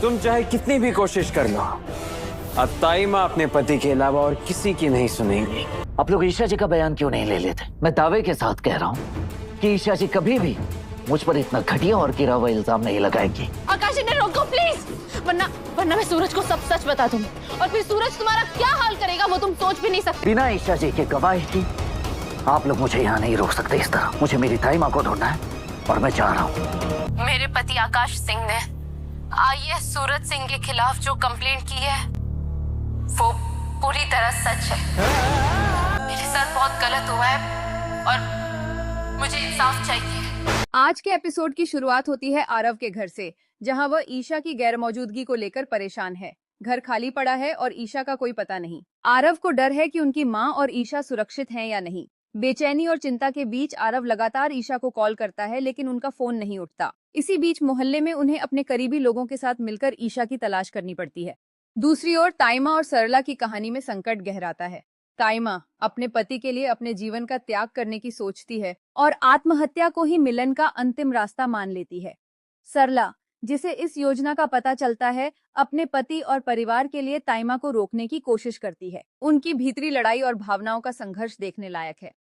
तुम चाहे कितनी भी कोशिश कर लो, अब ताइमा अपने पति के अलावा और किसी की नहीं सुनेंगी। आप लोग ईशा जी का बयान क्यों नहीं ले लेते? मैं दावे के साथ कह रहा हूँ कि ईशा जी कभी भी मुझ पर इतना घटिया और गिरा हुआ इल्जाम नहीं लगाएंगी। आकाश इन्हें रोको प्लीज, वरना मैं सूरज को सब सच बता दूंगी और फिर सूरज तुम्हारा क्या हाल करेगा वो तुम सोच भी नहीं सकते। बिना ईशा जी के गवाही की आप लोग मुझे यहाँ नहीं रोक सकते इस तरह। मुझे मेरी ताइमा को ढूंढना है और मैं जा रहा हूँ। मेरे पति आकाश सिंह ने आईएएस सूरज सिंह के खिलाफ जो कंप्लेंट की है वो पूरी तरह सच है। मेरे साथ बहुत गलत हुआ है और मुझे इंसाफ चाहिए। आज के एपिसोड की शुरुआत होती है आरव के घर से, जहां वह ईशा की गैरमौजूदगी को लेकर परेशान है। घर खाली पड़ा है और ईशा का कोई पता नहीं। आरव को डर है कि उनकी मां और ईशा सुरक्षित हैं या नहीं। बेचैनी और चिंता के बीच आरव लगातार ईशा को कॉल करता है, लेकिन उनका फोन नहीं उठता। इसी बीच मोहल्ले में उन्हें अपने करीबी लोगों के साथ मिलकर ईशा की तलाश करनी पड़ती है। दूसरी ओर ताइमा और सरला की कहानी में संकट गहराता है। ताइमा अपने पति के लिए अपने जीवन का त्याग करने की सोचती है और आत्महत्या को ही मिलन का अंतिम रास्ता मान लेती है। सरला, जिसे इस योजना का पता चलता है, अपने पति और परिवार के लिए ताइमा को रोकने की कोशिश करती है। उनकी भीतरी लड़ाई और भावनाओं का संघर्ष देखने लायक है।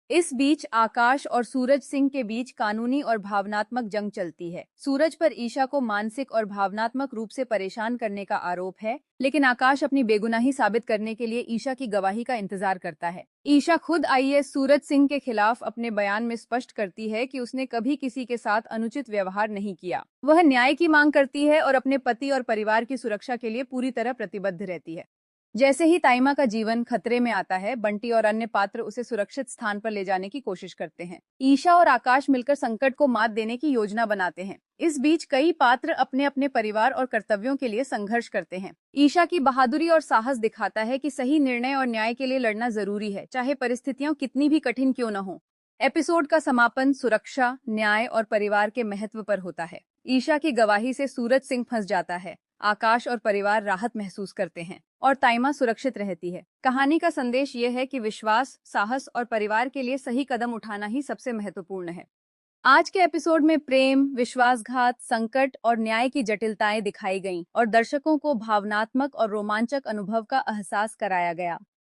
इस बीच आकाश और सूरज सिंह के बीच कानूनी और भावनात्मक जंग चलती है। सूरज पर ईशा को मानसिक और भावनात्मक रूप से परेशान करने का आरोप है, लेकिन आकाश अपनी बेगुनाही साबित करने के लिए ईशा की गवाही का इंतजार करता है। ईशा खुद आईएएस सूरज सिंह के खिलाफ अपने बयान में स्पष्ट करती है कि उसने कभी किसी के साथ अनुचित व्यवहार नहीं किया। वह न्याय की मांग करती है और अपने पति और परिवार की सुरक्षा के लिए पूरी तरह प्रतिबद्ध रहती है। जैसे ही ताइमा का जीवन खतरे में आता है, बंटी और अन्य पात्र उसे सुरक्षित स्थान पर ले जाने की कोशिश करते हैं। ईशा और आकाश मिलकर संकट को मात देने की योजना बनाते हैं। इस बीच कई पात्र अपने अपने परिवार और कर्तव्यों के लिए संघर्ष करते हैं। ईशा की बहादुरी और साहस दिखाता है कि सही निर्णय और न्याय के लिए लड़ना जरूरी है, चाहे परिस्थितियां कितनी भी कठिन क्यों न हो। एपिसोड का समापन सुरक्षा, न्याय और परिवार के महत्व पर होता है। ईशा की गवाही से सूरज सिंह फंस जाता है, आकाश और परिवार राहत महसूस करते हैं और ताइमा सुरक्षित रहती है। कहानी का संदेश ये है कि विश्वास, साहस और परिवार के लिए सही कदम उठाना ही सबसे महत्वपूर्ण है। आज के एपिसोड में प्रेम, विश्वासघात, संकट और न्याय की जटिलताएं दिखाई गईं और दर्शकों को भावनात्मक और रोमांचक अनुभव का एहसास कराया गया।